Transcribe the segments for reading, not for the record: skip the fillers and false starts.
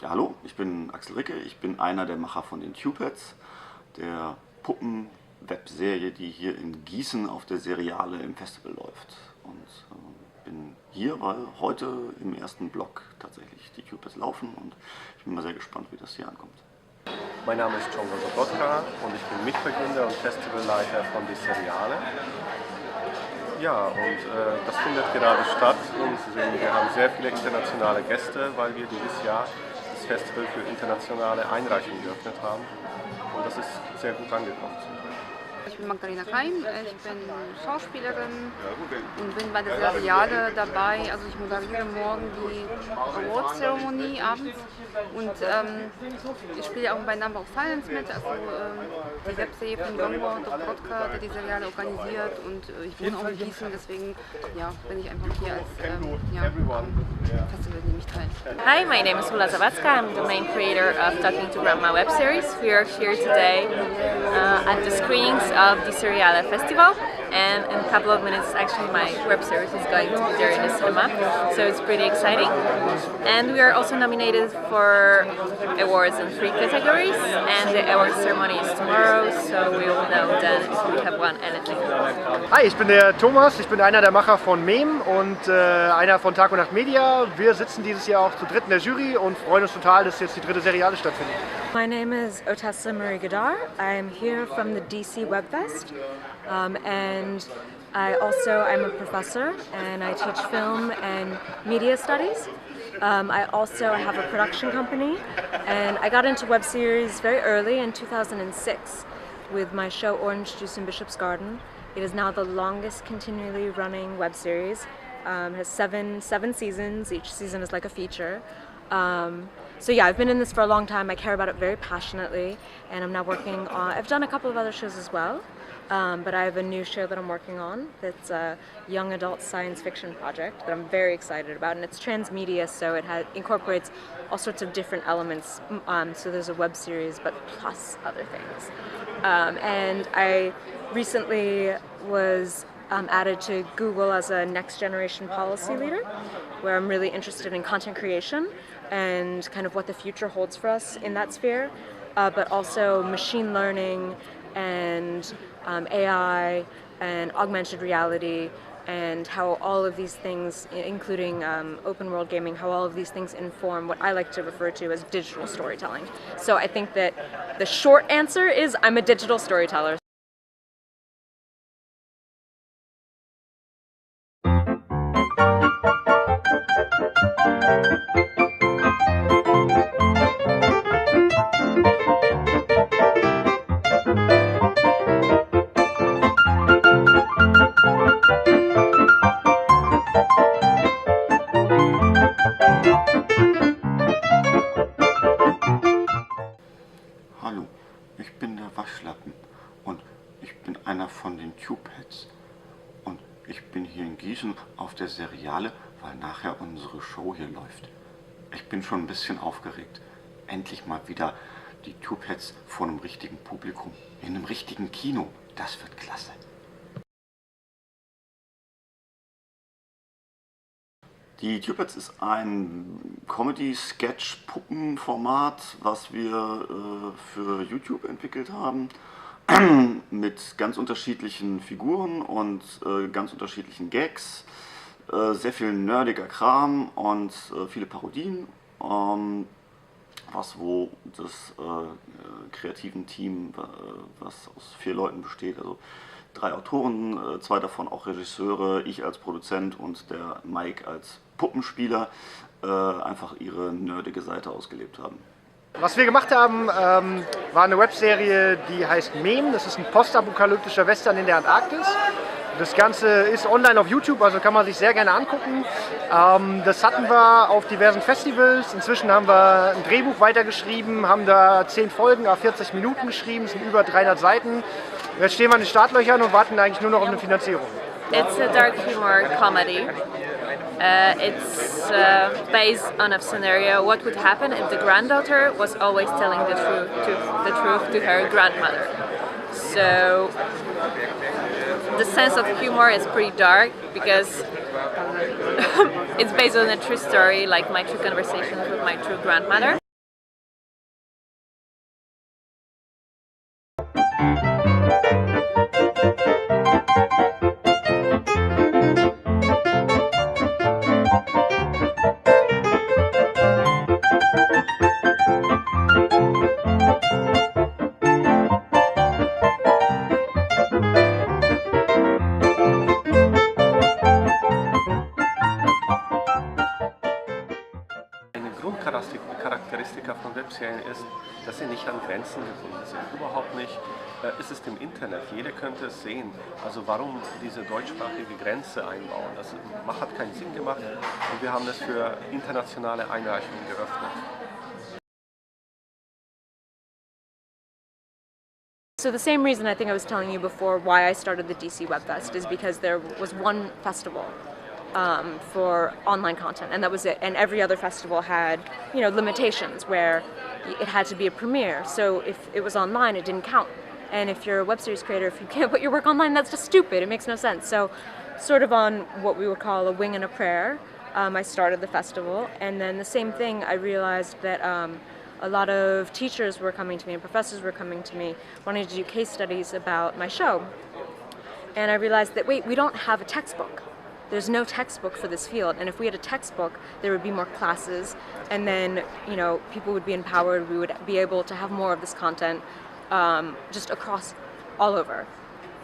Ja, hallo, ich bin Axel Ricke, ich bin einer der Macher von den Tubeheads, der Puppen-Webserie, die hier in Gießen auf der Seriale im Festival läuft. Und bin hier, weil heute im ersten Block tatsächlich die Tubeheads laufen und ich bin mal sehr gespannt, wie das hier ankommt. Mein Name ist Martha und ich bin Mitbegründer und Festivalleiter von der Seriale. Ja, und das findet gerade statt und wir haben sehr viele internationale Gäste, weil wir dieses Jahr das Festival für internationale Einreichungen geöffnet haben und das ist sehr gut angekommen. Ich bin Magdalena Keim, ich bin Schauspielerin und bin bei der Seriale dabei. Also ich moderiere morgen die Award-Zeremonie abends und ich spiele auch bei Number of Silence mit, also die Webserie von Gongo.Podcast, der die Seriale organisiert und ich wohne auch in Gießen, deswegen ja, bin ich einfach hier als Festival nehme ich teil. Hi, my name is Hula Zawadzka. I'm the main creator of Talking to Grandma web series. We are here today at the screenings of the Seriale Festival, and in a couple of minutes actually my web series is going to be there in the cinema, so it's pretty exciting. And we are also nominated for awards in 3 categories, and the award ceremony is tomorrow, so we will know then if we have won anything. Hi, ich bin der Thomas, ich bin einer der Macher von Mem und einer von Tag und Nacht Media. Wir sitzen dieses Jahr auch zu dritt in der Jury und freuen uns total, dass jetzt die dritte Seriale stattfindet. My name is Otessa Marie Godard. I'm here from the DC Webfest, and I'm a professor and I teach film and media studies. I also have a production company, and I got into web series very early in 2006 with my show Orange Juice in Bishop's Garden. It is now the longest continually running web series. It has seven seasons. Each season is like a feature. So yeah, I've been in this for a long time. I care about it very passionately, and I'm now working on, I've done a couple of other shows as well, but I have a new show that I'm working on that's a young adult science fiction project that I'm very excited about, and it's transmedia, so it incorporates all sorts of different elements. So there's a web series, but plus other things. And I recently was added to Google as a next generation policy leader, where I'm really interested in content creation and kind of what the future holds for us in that sphere, but also machine learning and AI and augmented reality, and how all of these things, including open world gaming, how all of these things inform what I like to refer to as digital storytelling. So I think that the short answer is I'm a digital storyteller. Hallo, ich bin der Waschlappen und ich bin einer von den Tubeheads. Und ich bin hier in Gießen auf der Seriale, weil nachher unsere Show hier läuft. Ich bin schon ein bisschen aufgeregt. Endlich mal wieder die Tubeheads vor einem richtigen Publikum, in einem richtigen Kino. Das wird klasse. Die Tubeheads ist ein Comedy-Sketch-Puppenformat, was wir für YouTube entwickelt haben, mit ganz unterschiedlichen Figuren und ganz unterschiedlichen Gags, sehr viel nerdiger Kram und viele Parodien, wo das kreativen Team, was aus 4 Leuten besteht, also 3 Autoren, 2 davon auch Regisseure, ich als Produzent und der Mike als Puppenspieler, einfach ihre nerdige Seite ausgelebt haben. Was wir gemacht haben, war eine Webserie, die heißt Mem. Das ist ein postapokalyptischer Western in der Antarktis. Das Ganze ist online auf YouTube, also kann man sich sehr gerne angucken. Das hatten wir auf diversen Festivals. Inzwischen haben wir ein Drehbuch weitergeschrieben, haben da 10 Folgen, 40 Minuten geschrieben, es sind über 300 Seiten. Jetzt stehen wir in den Startlöchern und warten eigentlich nur noch auf eine Finanzierung. It's a dark humor comedy. It's based on a scenario: what would happen if the granddaughter was always telling the truth to her grandmother. So the sense of humor is pretty dark because it's based on a true story, like my true conversations with my true grandmother. Charakteristika von Webserien ist, dass sie nicht an Grenzen gebunden sind. Überhaupt nicht. Es ist im Internet, jeder könnte es sehen. Also warum diese deutschsprachige Grenze einbauen? Das hat keinen Sinn gemacht und wir haben es für internationale Einreichungen geöffnet. So the same reason I think I was telling you before why I started the DC Web Fest is because there was one festival for online content, and that was it. And every other festival had, you know, limitations where it had to be a premiere. So if it was online, it didn't count. And if you're a web series creator, if you can't put your work online, that's just stupid. It makes no sense. So sort of on what we would call a wing and a prayer, I started the festival. And then the same thing, I realized that a lot of teachers were coming to me and professors were coming to me wanting to do case studies about my show. And I realized that, wait, we don't have a textbook. There's no textbook for this field, and if we had a textbook, there would be more classes, and then, you know, people would be empowered. We would be able to have more of this content just across all over,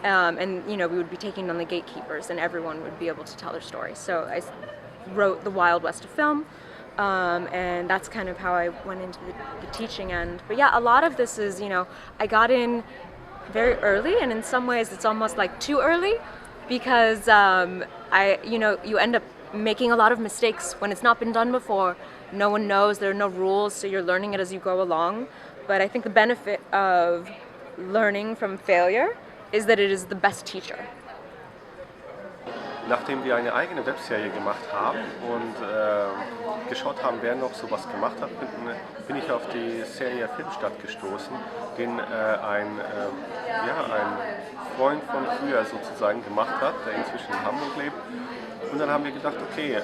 and you know, we would be taking on the gatekeepers, and everyone would be able to tell their story. So I wrote The Wild West of Film, and that's kind of how I went into the teaching end. But yeah, a lot of this is, you know, I got in very early, and in some ways, it's almost like too early. Because you know, you end up making a lot of mistakes when it's not been done before. No one knows, there are no rules, so you're learning it as you go along. But I think the benefit of learning from failure is that it is the best teacher. Nachdem wir eine eigene Webserie gemacht haben und geschaut haben, wer noch sowas gemacht hat, bin ich auf die Serie Filmstadt gestoßen, den ein Freund von früher sozusagen gemacht hat, der inzwischen in Hamburg lebt. Und dann haben wir gedacht, okay,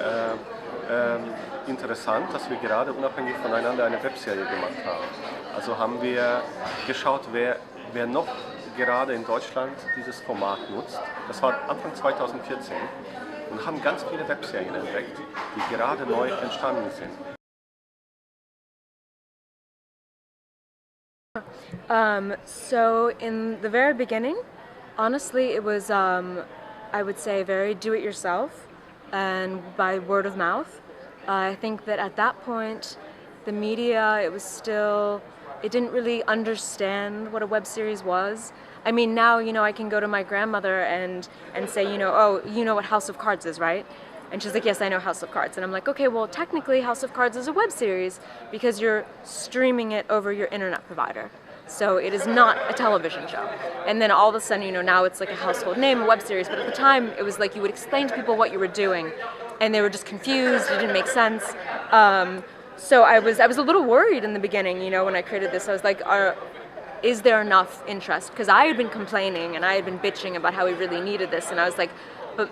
interessant, dass wir gerade unabhängig voneinander eine Webserie gemacht haben. Also haben wir geschaut, wer noch gerade in Deutschland dieses Format nutzt. Das war Anfang 2014 und haben ganz viele Webserien entdeckt, die gerade neu entstanden sind. So in the very beginning, honestly, it was, I would say, very do-it-yourself and by word of mouth. I think that at that point, the media, it didn't really understand what a web series was. I mean, now, you know, I can go to my grandmother and say, you know, oh, you know what House of Cards is, right? And she's like, yes, I know House of Cards. And I'm like, okay, well, technically House of Cards is a web series because you're streaming it over your internet provider. So it is not a television show. And then all of a sudden, you know, now it's like a household name, a web series. But at the time, it was like you would explain to people what you were doing, and they were just confused. It didn't make sense. So I was a little worried in the beginning, you know, when I created this. I was like, is there enough interest? Because I had been complaining and I had been bitching about how we really needed this, and I was like, but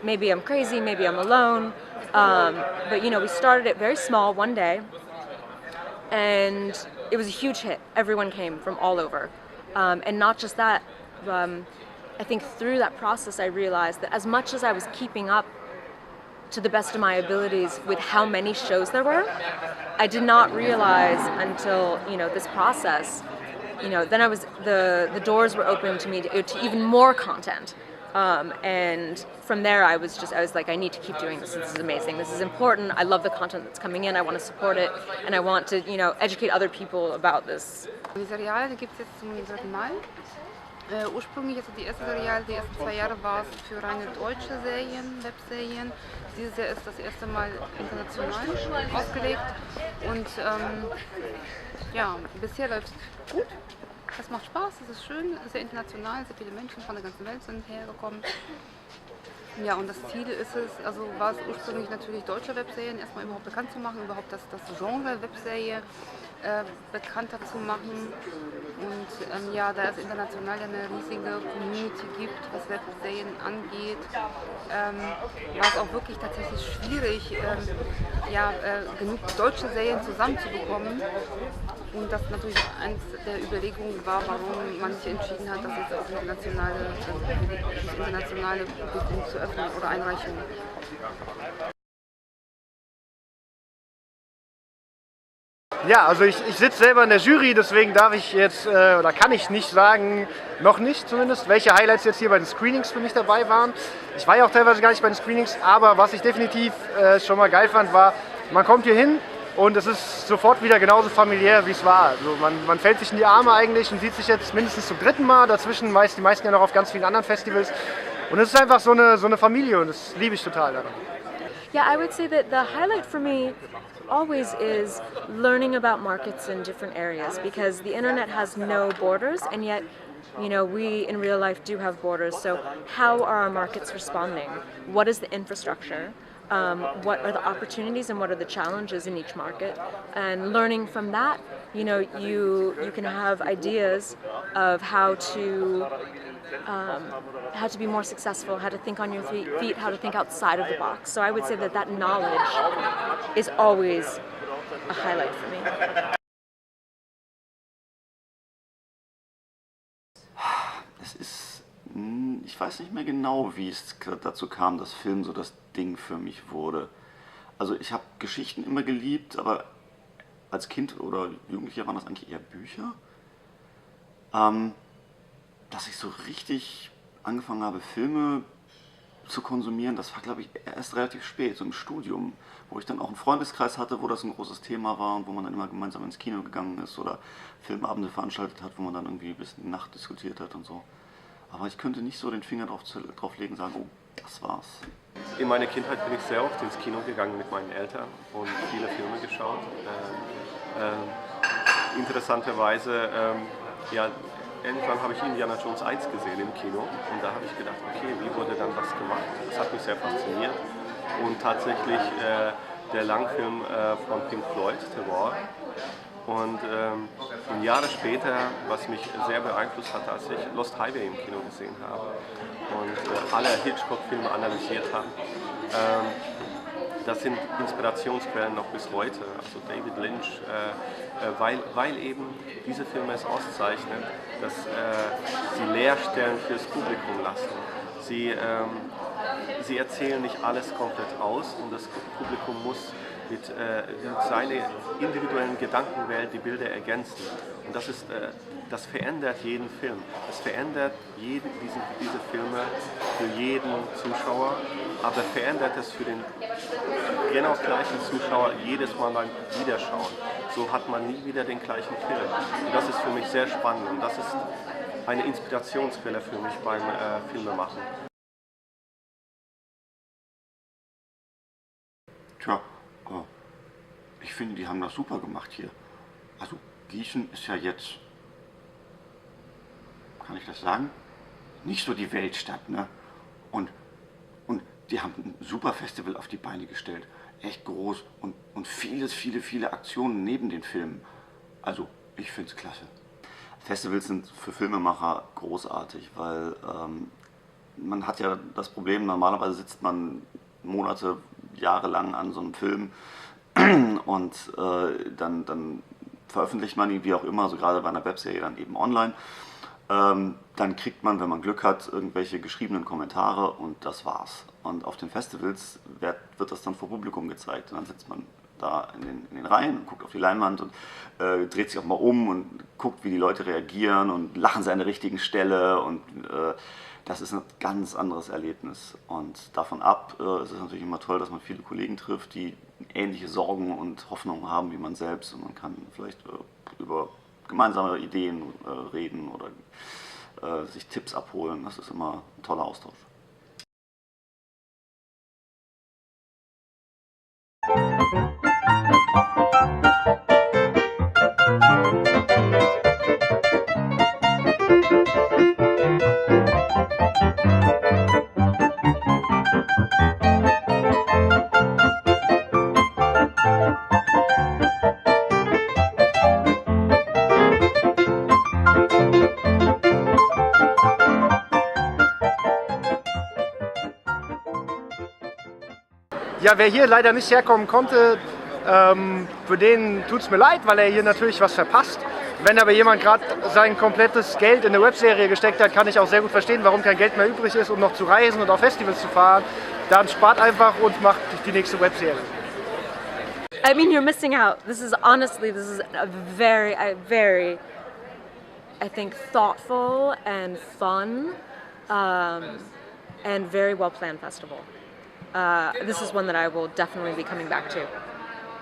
maybe I'm crazy, maybe I'm alone. But you know, we started it very small one day, and it was a huge hit. Everyone came from all over. And not just that, I think through that process I realized that as much as I was keeping up to the best of my abilities with how many shows there were, I did not realize until, you know, this process, you know, then the doors were open to me to even more content. And from there I was like, I need to keep doing this. This is amazing. This is important. I love the content that's coming in. I want to support it, and I want to, you know, educate other people about this. Die Seriale gibt es jetzt zum 3. Mal. Ursprünglich, also die erste Seriale, die ersten 2 Jahre war es für reine deutsche Serien, Webserien. Dieses Jahr ist das erste Mal international ausgelegt und ja, bisher läuft es gut. Es macht Spaß, es ist schön, es ist sehr international, sehr viele Menschen von der ganzen Welt sind hergekommen. Ja, und das Ziel ist es, also war es ursprünglich natürlich deutsche Webserien erstmal überhaupt bekannt zu machen, überhaupt das Genre Webserie bekannter zu machen. Und ja, da es international eine riesige Community gibt, was Webserien angeht, war es auch wirklich tatsächlich schwierig, genug deutsche Serien zusammenzubekommen. Und das natürlich eines der Überlegungen war, warum man sich entschieden hat, das jetzt auch internationale Publikum zu öffnen oder Einreichungen. Ja, also ich sitze selber in der Jury, deswegen darf ich jetzt, oder kann ich nicht sagen, noch nicht zumindest, welche Highlights jetzt hier bei den Screenings für mich dabei waren. Ich war ja auch teilweise gar nicht bei den Screenings, aber was ich definitiv schon mal geil fand, war, man kommt hier hin und es ist sofort wieder genauso familiär, wie es war. Also man fällt sich in die Arme eigentlich und sieht sich jetzt mindestens zum 3. Mal, dazwischen meist die meisten ja noch auf ganz vielen anderen Festivals. Und es ist einfach so eine Familie und das liebe ich total daran. Yeah, I would say that the highlight for me always is learning about markets in different areas, because the internet has no borders, and yet, you know, we in real life do have borders. So how are our markets responding? What is the infrastructure? What are the opportunities and what are the challenges in each market? And learning from that, you know, you can have ideas of how to be more successful, how to think on your feet, how to think outside of the box. So I would say that knowledge is always a highlight for me. Es ist, ich weiß nicht mehr genau, wie es dazu kam, dass Film so das Ding für mich wurde. Also ich habe Geschichten immer geliebt, aber als Kind oder Jugendlicher waren das eigentlich eher Bücher. Dass ich so richtig angefangen habe, Filme zu konsumieren, das war, glaube ich, erst relativ spät, so im Studium, wo ich dann auch einen Freundeskreis hatte, wo das ein großes Thema war und wo man dann immer gemeinsam ins Kino gegangen ist oder Filmabende veranstaltet hat, wo man dann irgendwie bis in die Nacht diskutiert hat und so. Aber ich könnte nicht so den Finger drauf legen und sagen, oh, das war's. In meiner Kindheit bin ich sehr oft ins Kino gegangen mit meinen Eltern und viele Filme geschaut. Interessanterweise, irgendwann habe ich Indiana Jones 1 gesehen im Kino und da habe ich gedacht, okay, wie wurde dann das gemacht? Das hat mich sehr fasziniert. Und tatsächlich der Langfilm von Pink Floyd, The Wall. Und Jahre später, was mich sehr beeinflusst hat, als ich Lost Highway im Kino gesehen habe und alle Hitchcock-Filme analysiert habe. Das sind Inspirationsquellen noch bis heute, also David Lynch, weil eben diese Filme es auszeichnen, dass sie Leerstellen fürs Publikum lassen. Sie erzählen nicht alles komplett aus und das Publikum muss mit seiner individuellen Gedankenwelt die Bilder ergänzen. Und das verändert jeden Film. Es verändert diese Filme für jeden Zuschauer, aber verändert es für den genau gleichen Zuschauer jedes Mal beim Wiederschauen. So hat man nie wieder den gleichen Film. Und das ist für mich sehr spannend und das ist eine Inspirationsquelle für mich beim Filmemachen. Tja, ich finde, die haben das super gemacht hier. Also Gießen ist ja jetzt, kann ich das sagen, nicht so die Weltstadt, ne? Und die haben ein super Festival auf die Beine gestellt. Echt groß und viele Aktionen neben den Filmen. Also ich finde es klasse. Festivals sind für Filmemacher großartig, weil man hat ja das Problem, normalerweise sitzt man Monate, Jahre lang an so einem Film und dann veröffentlicht man ihn wie auch immer, so gerade bei einer Webserie dann eben online. Dann kriegt man, wenn man Glück hat, irgendwelche geschriebenen Kommentare und das war's. Und auf den Festivals wird das dann vor Publikum gezeigt. Und dann sitzt man da in den Reihen und guckt auf die Leinwand und dreht sich auch mal um und guckt, wie die Leute reagieren und lachen sie an der richtigen Stelle. Und das ist ein ganz anderes Erlebnis. Und davon ab ist es natürlich immer toll, dass man viele Kollegen trifft, die ähnliche Sorgen und Hoffnungen haben wie man selbst. Und man kann vielleicht über gemeinsame Ideen reden oder sich Tipps abholen. Das ist immer ein toller Austausch. Ja, wer hier leider nicht herkommen konnte, für den tut es mir leid, weil er hier natürlich was verpasst. Wenn aber jemand gerade sein komplettes Geld in eine Webserie gesteckt hat, kann ich auch sehr gut verstehen, warum kein Geld mehr übrig ist, um noch zu reisen und auf Festivals zu fahren. Dann spart einfach und macht die nächste Webserie. I mean, you're missing out. This is a very, I think, thoughtful and fun and very well planned festival. This is one that I will definitely be coming back to.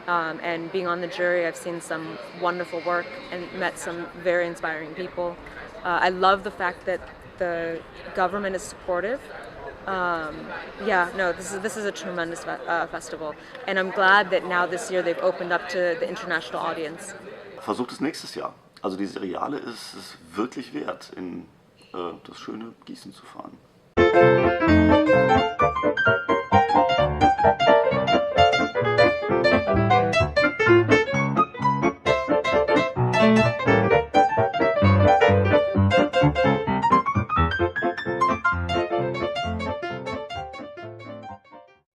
And being on the jury, I've seen some wonderful work and met some very inspiring people. I love the fact that the government is supportive. Yeah, no, this is a tremendous festival, and I'm glad that now this year they've opened up to the international audience. Versucht es nächstes Jahr. Also die Seriale ist es wirklich wert, in das schöne Gießen zu fahren.